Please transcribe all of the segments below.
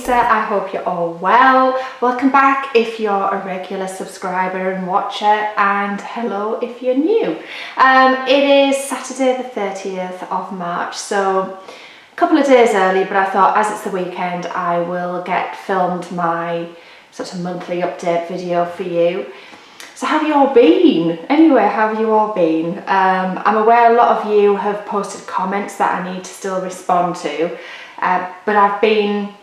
Lisa, I hope you're all well. Welcome back if you're a regular subscriber and watcher, and hello if you're new. It is Saturday the 30th of March, so a couple of days early, but I thought as it's the weekend I will get filmed my sort of monthly update video for you. So how have you all been? Anyway, how have you all been? I'm aware a lot of you have posted comments that I need to still respond to, but I've been,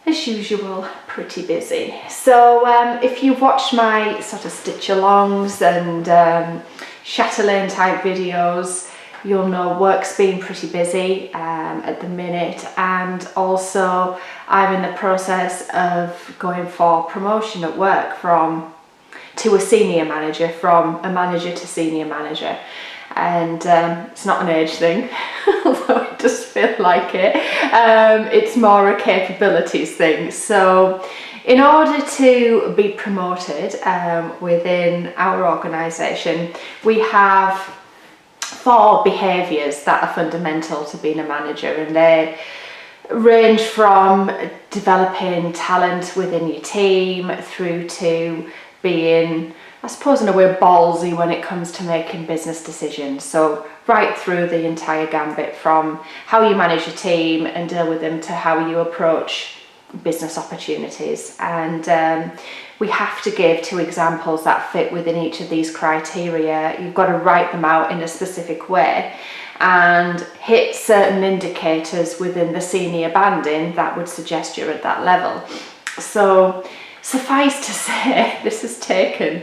as usual, pretty busy. So if you've watched my sort of stitch alongs and Shuttle type videos, you'll know work's been pretty busy at the minute, and also I'm in the process of going for promotion at work to a senior manager, from a manager to senior manager. And it's not an age thing, although it does feel like it. It's more a capabilities thing. So in order to be promoted within our organisation, we have 4 behaviours that are fundamental to being a manager, and they range from developing talent within your team through to being, I suppose in a way, ballsy when it comes to making business decisions. So right through the entire gambit, from how you manage your team and deal with them to how you approach business opportunities. And we have to give 2 examples that fit within each of these criteria. You've got to write them out in a specific way and hit certain indicators within the senior banding that would suggest you're at that level. So suffice to say, this has taken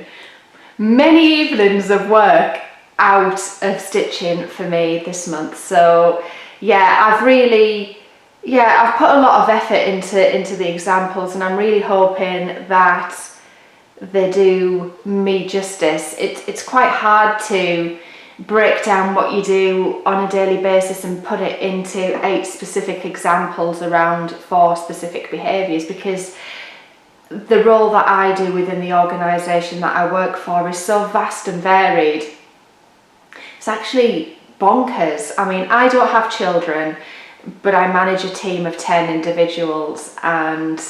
many evenings of work out of stitching for me this month. So yeah, I've put a lot of effort into the examples, and I'm really hoping that they do me justice. It's quite hard to break down what you do on a daily basis and put it into 8 specific examples around 4 specific behaviours, because the role that I do within the organisation that I work for is so vast and varied. It's actually bonkers. I mean, I don't have children, but I manage a team of 10 individuals, and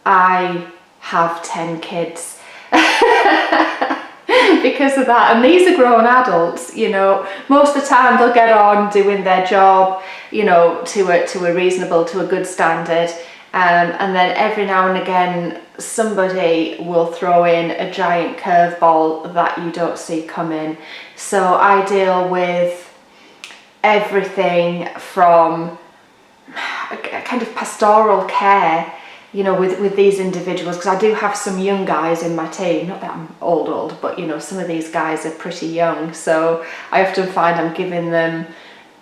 I have 10 kids because of that. And these are grown adults, you know. Most of the time they'll get on doing their job, you know, to a reasonable, to a good standard. And then every now and again somebody will throw in a giant curveball that you don't see coming. So I deal with everything from a kind of pastoral care, you know, with these individuals, because I do have some young guys in my team. Not that I'm old, but you know, some of these guys are pretty young, so I often find I'm giving them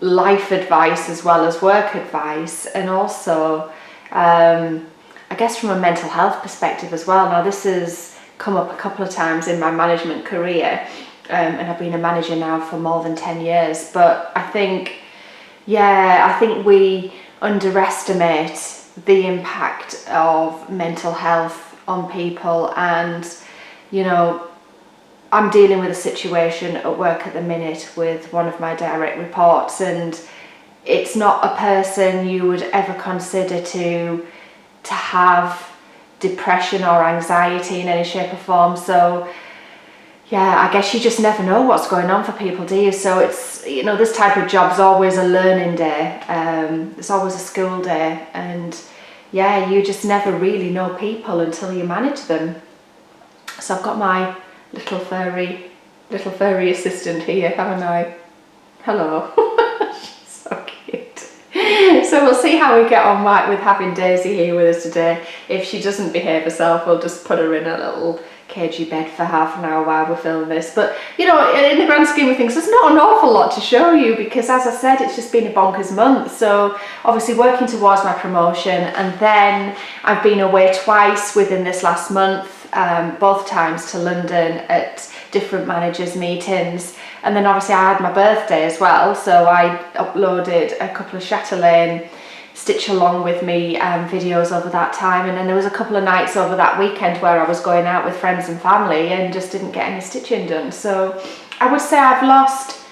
life advice as well as work advice, and also I guess from a mental health perspective as well. Now this has come up a couple of times in my management career, and I've been a manager now for more than 10 years, but I think we underestimate the impact of mental health on people. And you know, I'm dealing with a situation at work at the minute with one of my direct reports, and it's not a person you would ever consider to have depression or anxiety in any shape or form. So yeah, I guess you just never know what's going on for people, do you? So it's, you know, this type of job's always a learning day. It's always a school day, and yeah, you just never really know people until you manage them. So I've got my little furry assistant here, haven't I? Hello. So cute. So we'll see how we get on with having Daisy here with us today. If she doesn't behave herself, we'll just put her in a little cagey bed for half an hour while we're filming this. But you know, in the grand scheme of things, there's not an awful lot to show you, because as I said, it's just been a bonkers month. So obviously working towards my promotion, and then I've been away twice within this last month, both times to London at different managers' meetings. And then obviously I had my birthday as well, so I uploaded a couple of Chatelaine stitch along with me videos over that time. And then there was a couple of nights over that weekend where I was going out with friends and family and just didn't get any stitching done. So I would say I've lost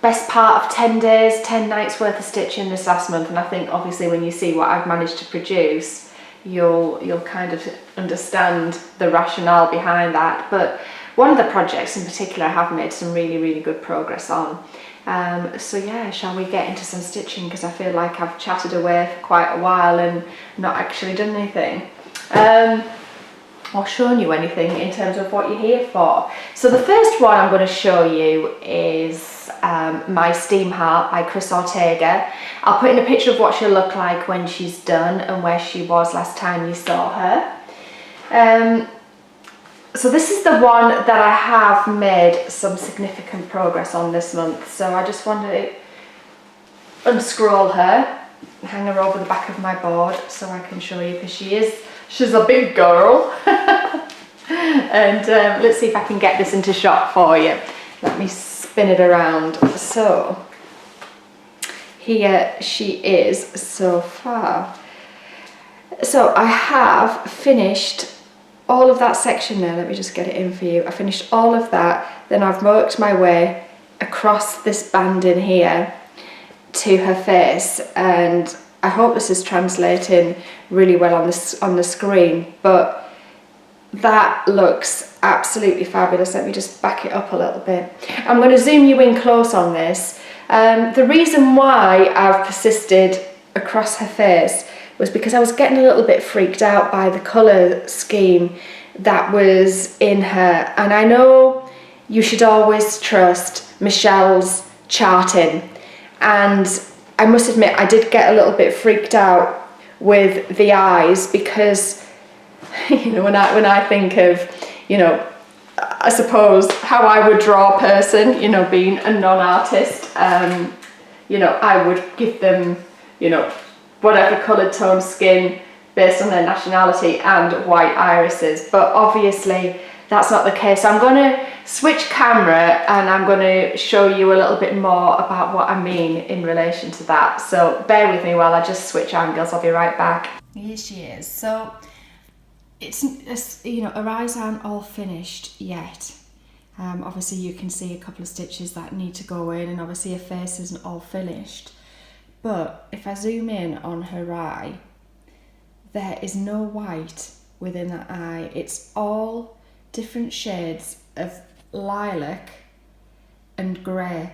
best part of 10 days, 10 nights worth of stitching this last month, and I think obviously when you see what I've managed to produce, you'll kind of understand the rationale behind that. But one of the projects in particular I have made some really good progress on. So yeah, shall we get into some stitching, because I feel like I've chatted away for quite a while and not actually done anything. Or shown you anything in terms of what you're here for. So the first one I'm going to show you is my Steam Heart by Chris Ortega. I'll put in a picture of what she'll look like when she's done and where she was last time you saw her. So this is the one that I have made some significant progress on this month. So I just want to unscroll her, hang her over the back of my board so I can show you, because she's a big girl. And let's see if I can get this into shot for you. Let me spin it around. So here she is so far. So I have finished all of that section there. Let me just get it in for you. I finished all of that, then I've worked my way across this band in here to her face, and I hope this is translating really well on the screen, but that looks absolutely fabulous. Let me just back it up a little bit. I'm going to zoom you in close on this. The reason why I've persisted across her face was because I was getting a little bit freaked out by the colour scheme that was in her. And I know you should always trust Michelle's charting. And I must admit, I did get a little bit freaked out with the eyes, because, you know, when I think of, you know, I suppose how I would draw a person, you know, being a non-artist, you know, I would give them, you know, whatever coloured tone skin based on their nationality and white irises, but obviously that's not the case. I'm going to switch camera and I'm going to show you a little bit more about what I mean in relation to that. So bear with me while I just switch angles. I'll be right back. Here she is. So it's, you know, her eyes aren't all finished yet. Obviously you can see a couple of stitches that need to go in, and obviously her face isn't all finished. But if I zoom in on her eye, there is no white within that eye. It's all different shades of lilac and grey,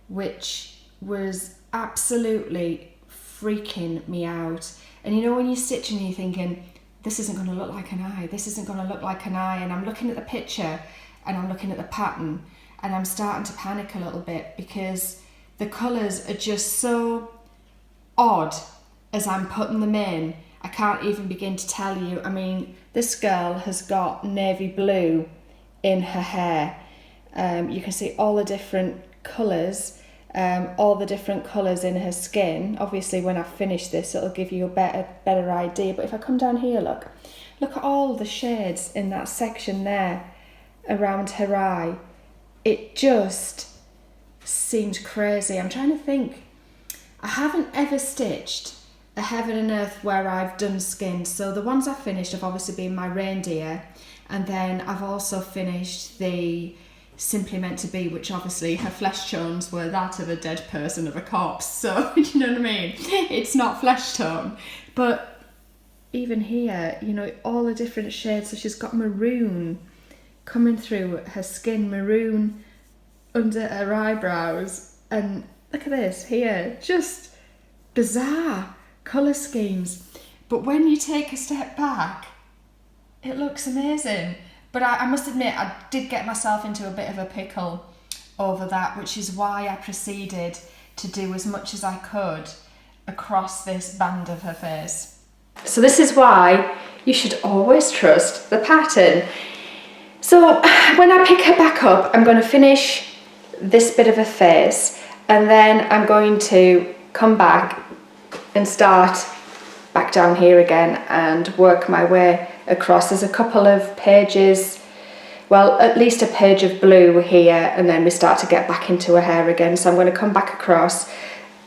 which was absolutely freaking me out. And you know, when you're stitching, you're thinking, this isn't going to look like an eye, this isn't going to look like an eye, and I'm looking at the picture and I'm looking at the pattern and I'm starting to panic a little bit, because the colours are just so odd as I'm putting them in. I can't even begin to tell you. I mean, this girl has got navy blue in her hair. You can see all the different colours, all the different colours in her skin. Obviously when I finish this it'll give you a better idea, but if I come down here, look at all the shades in that section there around her eye. It just seems crazy. I'm trying to think. I haven't ever stitched a heaven and earth where I've done skin. So the ones I've finished have obviously been my reindeer, and then I've also finished the Simply Meant to Be, which obviously her flesh tones were that of a dead person, of a corpse. So you know what I mean? It's not flesh tone. But even here, you know, all the different shades. So she's got maroon coming through her skin, maroon under her eyebrows, and look at this here, just bizarre colour schemes. But when you take a step back, it looks amazing. But I must admit, I did get myself into a bit of a pickle over that, which is why I proceeded to do as much as I could across this band of her face. So this is why you should always trust the pattern. So when I pick her back up, I'm going to finish this bit of her face, and then I'm going to come back and start back down here again and work my way across. There's a couple of pages, well, at least a page of blue here, and then we start to get back into her hair again. So I'm going to come back across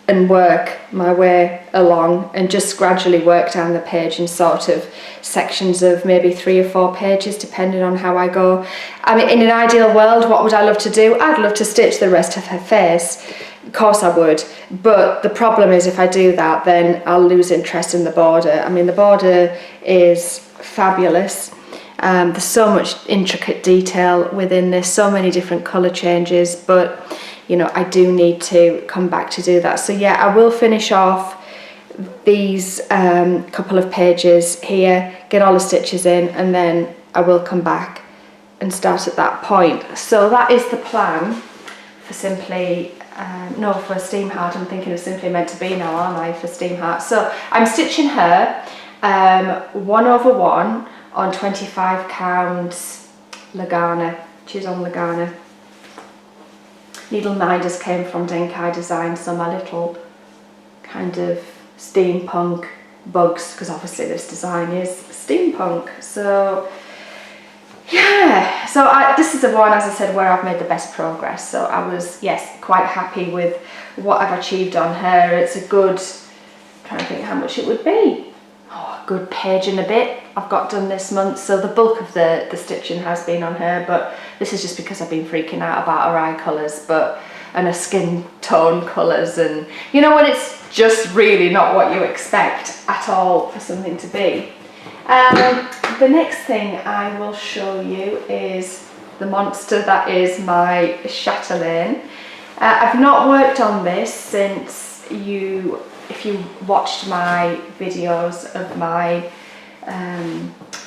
and work my way along and just gradually work down the page in sort of sections of maybe 3 or 4 pages, depending on how I go. I mean, in an ideal world, what would I love to do? I'd love to stitch the rest of her face. Of course I would, but the problem is if I do that, then I'll lose interest in the border. I mean, the border is fabulous. There's so much intricate detail within this, so many different colour changes, but you know, I do need to come back to do that. So yeah, I will finish off these couple of pages here, get all the stitches in, and then I will come back and start at that point. So that is the plan for Simply, no, for Steam Heart. I'm thinking of Simply Meant to Be now, aren't I, for Steam Heart. So I'm stitching her 1/1 on 25 count Lagana. She's on Lagana. Needle minders came from Denkai Design, so my little kind of steampunk bugs, because obviously this design is steampunk. So yeah, so this is the one, as I said, where I've made the best progress. So I was, yes, quite happy with what I've achieved on her. It's a good, I'm trying to think how much it would be. Oh, a good page and a bit I've got done this month. So the bulk of the stitching has been on her, but this is just because I've been freaking out about her eye colours and her skin tone colours, and you know, when it's just really not what you expect at all for something to be. The next thing I will show you is the monster that is my Shuttle. I've not worked on this since if you watched my videos of my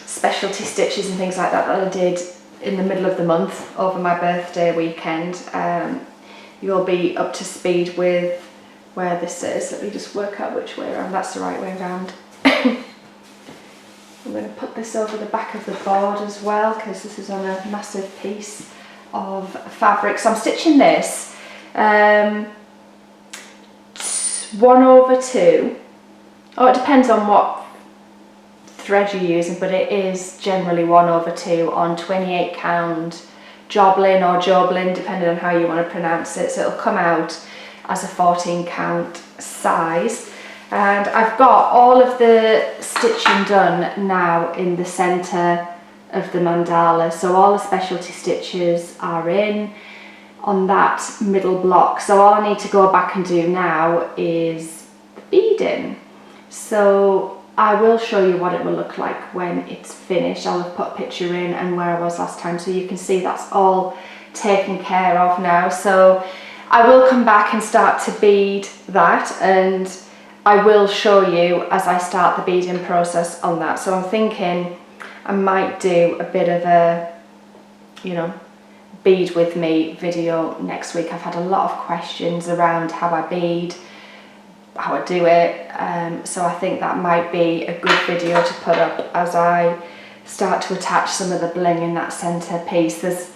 specialty stitches and things like that I did in the middle of the month over my birthday weekend, you'll be up to speed with where this is. Let me just work out which way around. That's the right way around. I'm going to put this over the back of the board as well, because this is on a massive piece of fabric. So I'm stitching this 1/2. Oh, it depends on what thread you're using, but it is generally 1/2 on 28 count joblin or joblin, depending on how you want to pronounce it. So it'll come out as a 14 count size. And I've got all of the stitching done now in the centre of the mandala. So all the specialty stitches are in on that middle block. So all I need to go back and do now is the beading. So I will show you what it will look like when it's finished. I'll have put a picture in and where I was last time, so you can see that's all taken care of now. So I will come back and start to bead that, and I will show you as I start the beading process on that. So I'm thinking I might do a bit of a, you know, bead with me video next week. I've had a lot of questions around how I bead, how I do it, so I think that might be a good video to put up as I start to attach some of the bling in that centre piece. There's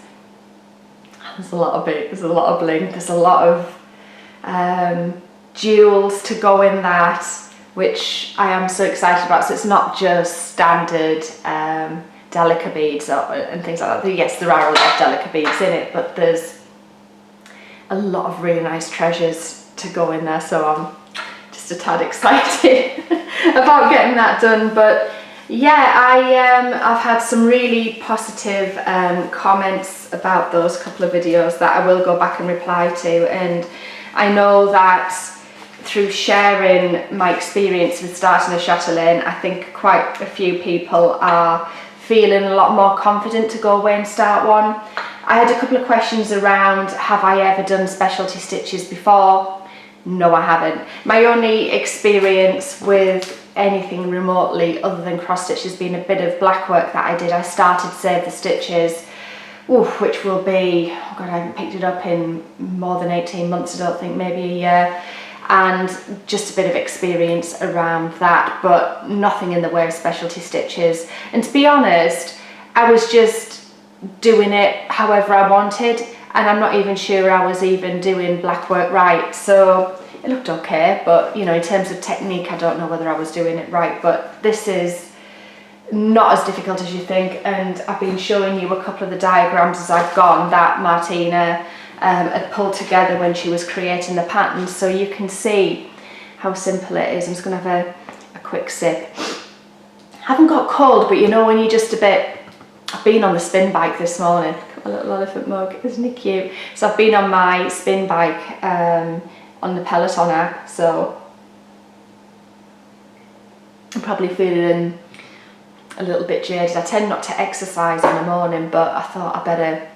a lot of bling, there's a lot of jewels to go in that, which I am so excited about. So it's not just standard delica beads and things like that. Yes, there are a lot of delica beads in it, but there's a lot of really nice treasures to go in there, so I'm just a tad excited about getting that done. But yeah, I've had some really positive comments about those couple of videos that I will go back and reply to, and I know that through sharing my experience with starting a Shuttle, I think quite a few people are feeling a lot more confident to go away and start one. I had a couple of questions around, have I ever done specialty stitches before? No, I haven't. My only experience with anything remotely other than cross stitch has been a bit of black work that I did. I started Save the Stitches, which will be, oh God, I haven't picked it up in more than 18 months, I don't think, maybe a year. And just a bit of experience around that, but nothing in the way of specialty stitches. And to be honest, I was just doing it however I wanted, and I'm not even sure I was even doing black work right. So it looked okay, but you know, in terms of technique, I don't know whether I was doing it right. But this is not as difficult as you think, and I've been showing you a couple of the diagrams as I've gone that Martina had pulled together when she was creating the pattern. So you can see how simple it is. I'm just going to have a quick sip. I haven't got cold, but you know when you're just a bit... I've been on the spin bike this morning. Got a little elephant mug, isn't it cute? So I've been on my spin bike on the Peloton app, so I'm probably feeling a little bit jaded. I tend not to exercise in the morning, but I thought I better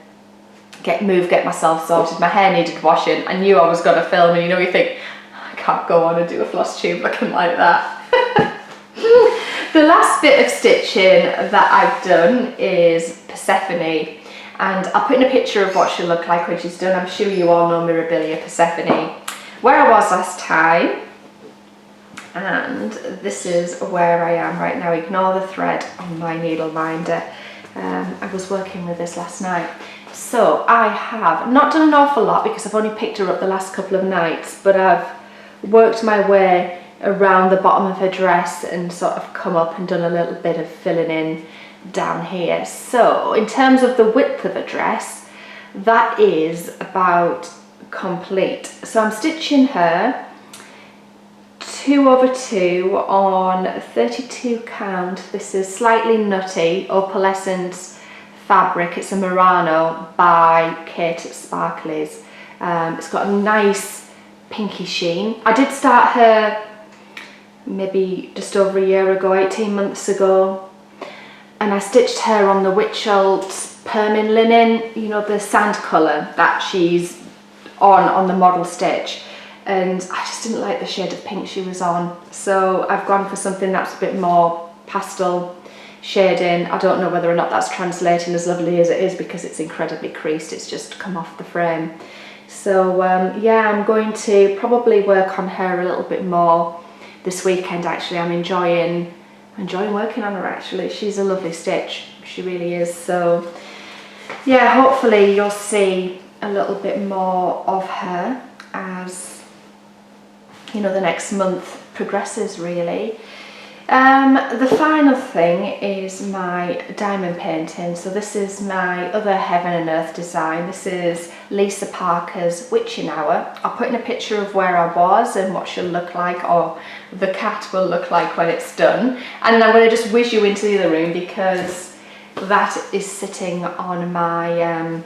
get myself sorted. My hair needed washing. I knew I was going to film, and you know, you think, I can't go on and do a FlossTube looking like that. The last bit of stitching that I've done is Persephone, and I'll put in a picture of what she'll look like when she's done. I'm sure you all know Mirabilia Persephone, where I was last time, and this is where I am right now. Ignore the thread on my needle minder. I was working with this last night. So I have not done an awful lot because I've only picked her up the last couple of nights, but I've worked my way around the bottom of her dress and sort of come up and done a little bit of filling in down here. So in terms of the width of a dress, that is about complete. So I'm stitching her 2/2 on 32 count. This is Slightly Nutty opalescent fabric. It's a Murano by Kate Sparkleys. It's got a nice pinky sheen. I did start her maybe just over a year ago, 18 months ago, and I stitched her on the Witchelt Permin linen, you know, the sand colour that she's on the model stitch, and I just didn't like the shade of pink she was on, so I've gone for something that's a bit more pastel shading. I don't know whether or not that's translating as lovely as it is because it's incredibly creased. It's just come off the frame. So yeah, I'm going to probably work on her a little bit more this weekend. Actually, I'm enjoying working on her. Actually, she's a lovely stitch, she really is. So yeah, hopefully you'll see a little bit more of her as, you know, the next month progresses really. The final thing is my diamond painting. So this is my other Heaven and Earth design. This is Lisa Parker's Witching Hour. I'll put in a picture of where I was and what she'll look like, or the cat will look like when it's done. And I'm going to just whiz you into the other room because that is sitting on my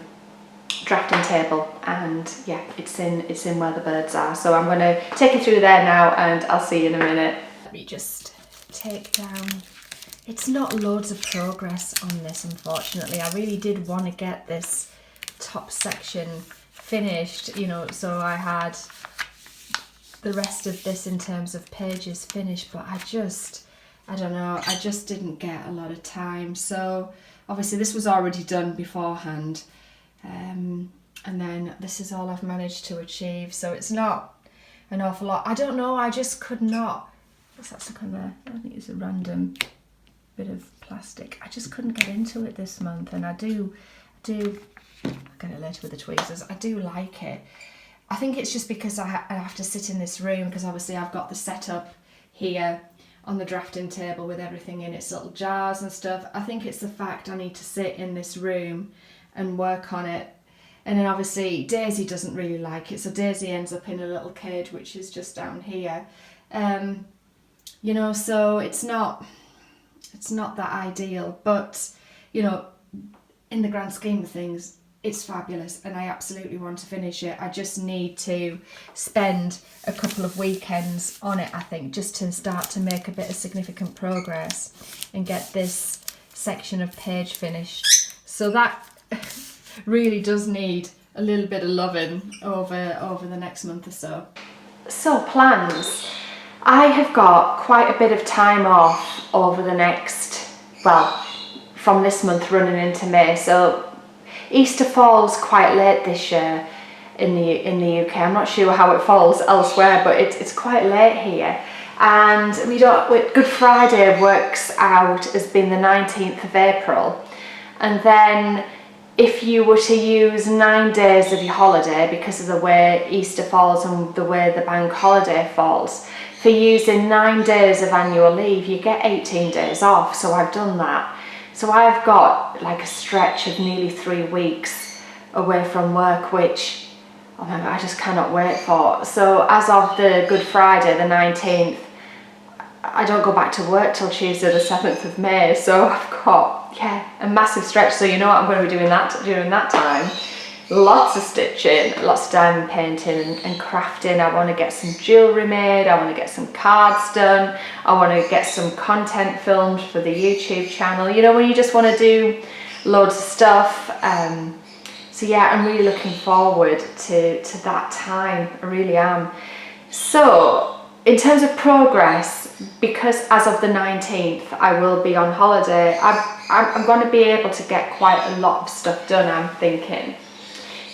drafting table, and yeah, it's in where the birds are. So I'm going to take you through there now, and I'll see you in a minute. Let me just take down, it's not loads of progress on this, unfortunately. I really did want to get this top section finished, you know, so I had the rest of this in terms of pages finished, but I don't know, I just didn't get a lot of time. So obviously this was already done beforehand, and then this is all I've managed to achieve, so it's not an awful lot. I don't know, I just could not. What's that stuck on there? I think it's a random bit of plastic. I just couldn't get into it this month, and I do I'll get it later with the tweezers. I do like it. I think it's just because I have to sit in this room, because obviously I've got the setup here on the drafting table with everything in its little jars and stuff. I think it's the fact I need to sit in this room and work on it. And then obviously Daisy doesn't really like it, so Daisy ends up in a little cage which is just down here. You know, so it's not that ideal, but you know, in the grand scheme of things, it's fabulous, and I absolutely want to finish it. I just need to spend a couple of weekends on it, I think, just to start to make a bit of significant progress and get this section of page finished. So that really does need a little bit of loving over the next month or so. So plans. I have got quite a bit of time off over the next, well, from this month running into May. So Easter falls quite late this year in the UK. I'm not sure how it falls elsewhere, but it's quite late here. And Good Friday works out as being the 19th of April. And then if you were to use 9 days of your holiday, because of the way Easter falls and the way the bank holiday falls, for using 9 days of annual leave, you get 18 days off. So I've done that. So I've got like a stretch of nearly 3 weeks away from work, which, oh my God, I just cannot wait for. So as of the Good Friday, the 19th, I don't go back to work till Tuesday the 7th of May, so I've got, yeah, a massive stretch. So you know what I'm going to be doing that during that time. Lots of stitching, lots of diamond painting and crafting. I want to get some jewellery made, I want to get some cards done, I want to get some content filmed for the YouTube channel. You know, when you just want to do loads of stuff. So yeah, I'm really looking forward to that time, I really am. So in terms of progress, because as of the 19th I will be on holiday, I'm going to be able to get quite a lot of stuff done, I'm thinking.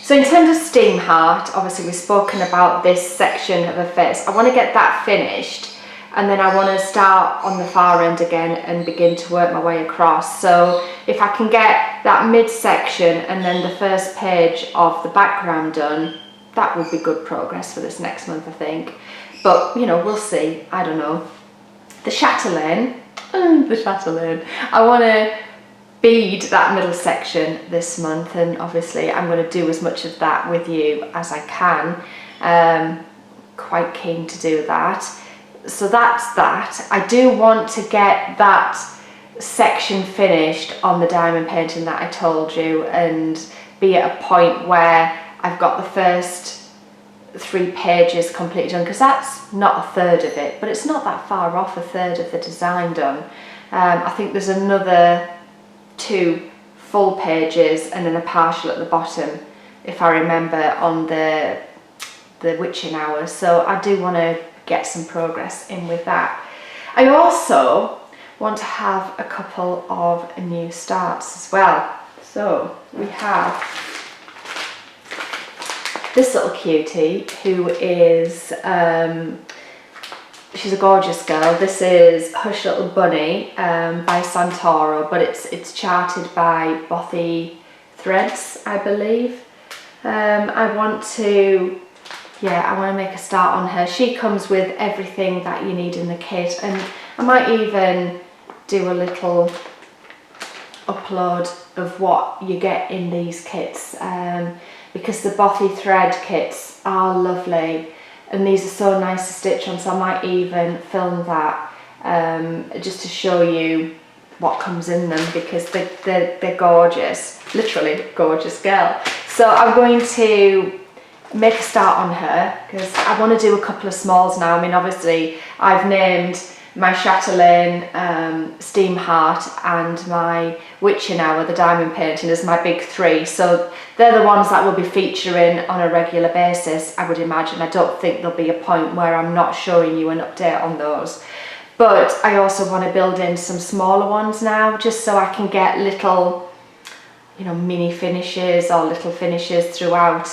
So in terms of Steam Heart, obviously we've spoken about this section of a face. I want to get that finished, and then I want to start on the far end again and begin to work my way across. So if I can get that midsection and then the first page of the background done, that would be good progress for this next month, I think. But, you know, we'll see. I don't know. The chatelaine, I want to bead that middle section this month, and obviously I'm going to do as much of that with you as I can. Quite keen to do that. So that's that. I do want to get that section finished on the diamond painting that I told you, and be at a point where I've got the first 3 pages completely done, because that's not a third of it, but it's not that far off a third of the design done. I think there's another 2 full pages and then a partial at the bottom, if I remember, on the witching hour. So I do want to get some progress in with that. I also want to have a couple of new starts as well. So we have this little cutie who is she's a gorgeous girl. This is Hush Little Bunny by Santoro, but it's charted by Bothy Threads, I believe. I want to make a start on her. She comes with everything that you need in the kit, and I might even do a little upload of what you get in these kits, because the Bothy Thread kits are lovely. And these are so nice to stitch on, so I might even film that just to show you what comes in them, because they're gorgeous, literally gorgeous girl. So I'm going to make a start on her, because I want to do a couple of smalls now. I mean, obviously I've named my chatelaine, Steam Heart, and my witching hour, the diamond painting, as my big 3. So they're the ones that will be featuring on a regular basis, I would imagine. I don't think there'll be a point where I'm not showing you an update on those. But I also want to build in some smaller ones now, just so I can get little, you know, mini finishes or little finishes throughout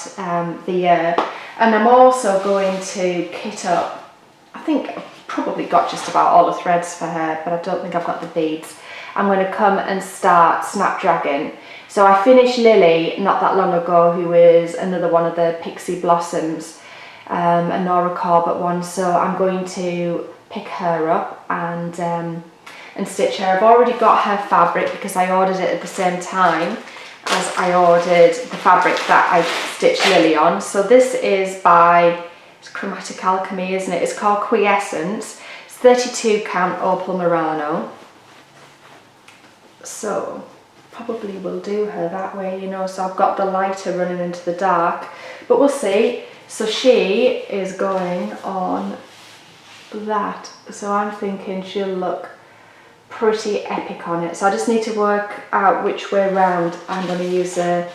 the year. And I'm also going to kit up, I think I've probably got just about all the threads for her, but I don't think I've got the beads. I'm going to come and start Snapdragon. So I finished Lily not that long ago, who is another one of the Pixie Blossoms, a Nora Corbett one. So I'm going to pick her up and stitch her. I've already got her fabric because I ordered it at the same time as I ordered the fabric that I stitched Lily on. So this is by Chromatic Alchemy, isn't it? It's called Quiescence. It's 32 count Opal Murano. So probably will do her that way, you know, so I've got the lighter running into the dark, but we'll see. So she is going on that, so I'm thinking she'll look pretty epic on it. So I just need to work out which way round I'm going to use the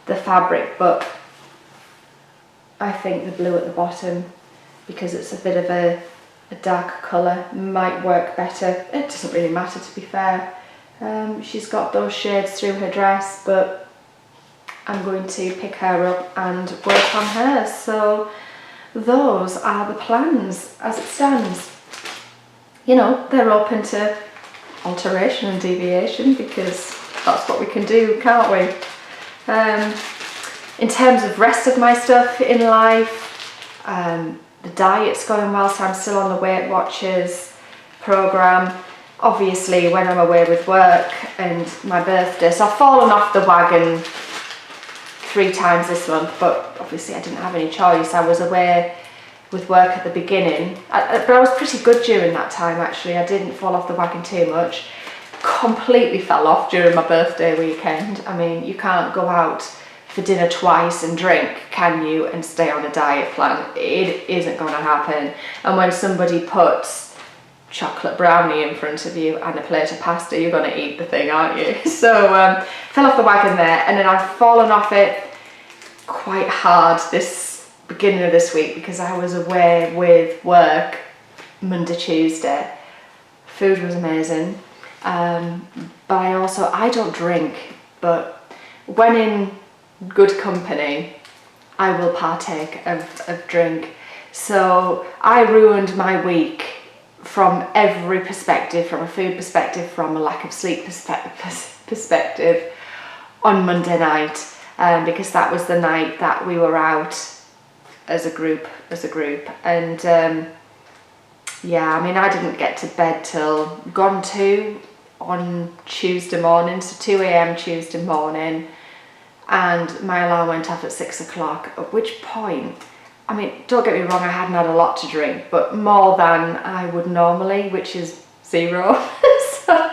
fabric, but I think the blue at the bottom, because it's a bit of a darker colour, might work better. It doesn't really matter, to be fair. She's got those shades through her dress, but I'm going to pick her up and work on her. So those are the plans as it stands. You know, they're open to alteration and deviation, because that's what we can do, can't we? In terms of rest of my stuff in life, the diet's going well, so I'm still on the Weight Watchers programme. Obviously, when I'm away with work and my birthday, so I've fallen off the wagon 3 times this month, but obviously I didn't have any choice. I was away with work at the beginning, but I was pretty good during that time actually. I didn't fall off the wagon too much. Completely fell off during my birthday weekend. I mean, you can't go out for dinner twice and drink, can you, and stay on a diet plan? It isn't going to happen. And when somebody puts chocolate brownie in front of you and a plate of pasta, you're going to eat the thing, aren't you? So fell off the wagon there, and then I've fallen off it quite hard this beginning of this week because I was away with work Monday, Tuesday. Food was amazing. But I don't drink, but when in good company, I will partake of drink. So I ruined my week from every perspective, from a food perspective, from a lack of sleep perspective on Monday night, because that was the night that we were out as a group, and yeah, I mean, I didn't get to bed till gone 2 on Tuesday morning, so 2 a.m. Tuesday morning, and my alarm went off at 6 o'clock, at which point, I mean, don't get me wrong, I hadn't had a lot to drink, but more than I would normally, which is 0. So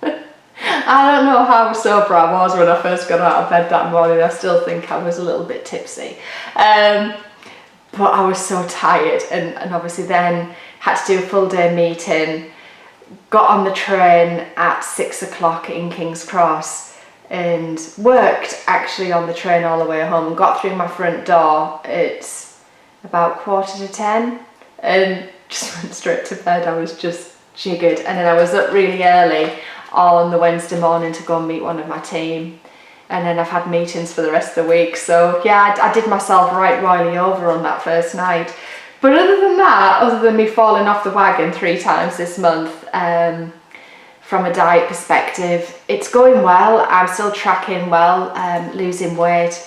I don't know how sober I was when I first got out of bed that morning. I still think I was a little bit tipsy, but I was so tired, and obviously then had to do a full day meeting, got on the train at 6 o'clock in King's Cross, and worked actually on the train all the way home, and got through my front door at about 9:45 and just went straight to bed. I was just jiggered, and then I was up really early on the Wednesday morning to go and meet one of my team, and then I've had meetings for the rest of the week. So yeah, I did myself right royally over on that first night. But other than that, other than me falling off the wagon 3 times this month, from a diet perspective, it's going well. I'm still tracking well, losing weight.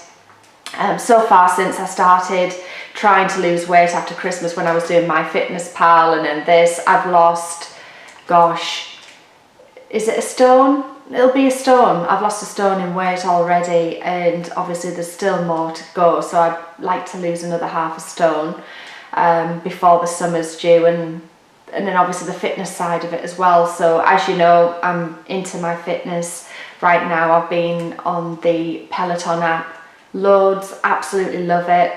So far since I started trying to lose weight after Christmas when I was doing MyFitnessPal and then this, I've lost, gosh, is it a stone? It'll be a stone. I've lost a stone in weight already, and obviously there's still more to go, so I'd like to lose another half a stone before the summer's due, and then obviously the fitness side of it as well. So as you know, I'm into my fitness right now. I've been on the Peloton app loads, absolutely love it.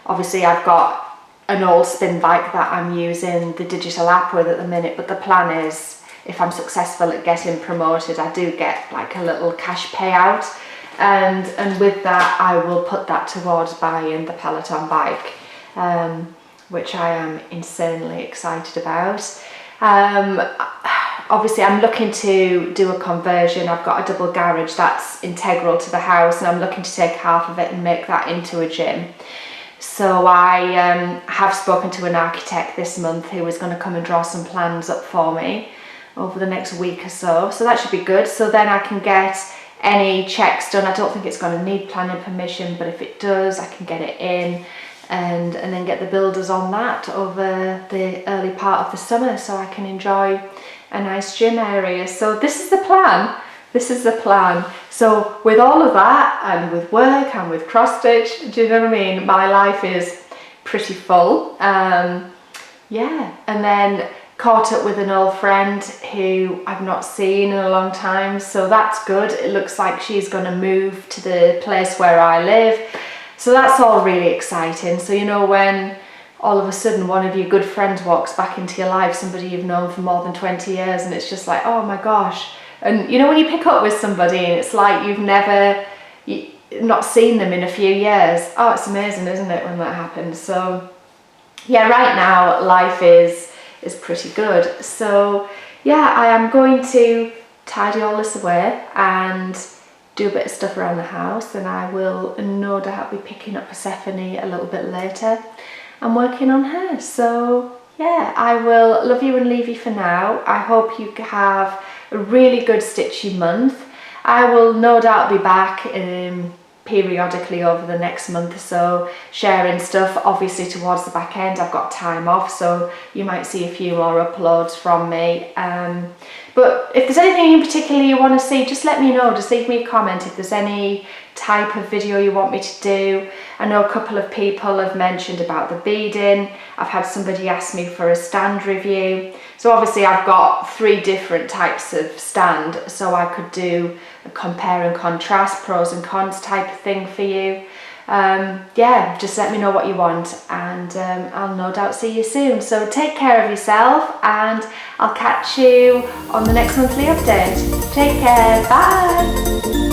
Obviously I've got an old spin bike that I'm using the digital app with at the minute, but the plan is, if I'm successful at getting promoted, I do get like a little cash payout, and with that I will put that towards buying the Peloton bike, which I am insanely excited about. Obviously I'm looking to do a conversion. I've got a double garage that's integral to the house, and I'm looking to take half of it and make that into a gym. So I have spoken to an architect this month who is going to come and draw some plans up for me over the next week or so. So that should be good. So then I can get any checks done. I don't think it's going to need planning permission, but if it does, I can get it in and then get the builders on that over the early part of the summer, so I can enjoy a nice gym area. So this is the plan. This is the plan. So with all of that, and with work and with cross stitch, do you know what I mean? My life is pretty full. Yeah, and then caught up with an old friend who I've not seen in a long time, so that's good. It looks like she's going to move to the place where I live, so that's all really exciting. So you know, when all of a sudden one of your good friends walks back into your life, somebody you've known for more than 20 years, and it's just like, oh my gosh. And you know, when you pick up with somebody and it's like you've not seen them in a few years, oh, it's amazing, isn't it, when that happens? So yeah, right now life is pretty good. So yeah, I am going to tidy all this away and do a bit of stuff around the house, and I will no doubt be picking up Persephone a little bit later and working on her. So yeah, I will love you and leave you for now. I hope you have a really good stitchy month. I will no doubt be back periodically over the next month or so, sharing stuff. Obviously towards the back end I've got time off, so you might see a few more uploads from me, But if there's anything in particular you want to see, just let me know. Just leave me a comment if there's any type of video you want me to do. I know a couple of people have mentioned about the beading. I've had somebody ask me for a stand review. So obviously I've got 3 different types of stand, so I could do a compare and contrast, pros and cons type of thing for you. Yeah, just let me know what you want, and I'll no doubt see you soon. So take care of yourself, and I'll catch you on the next monthly update. Take care, bye!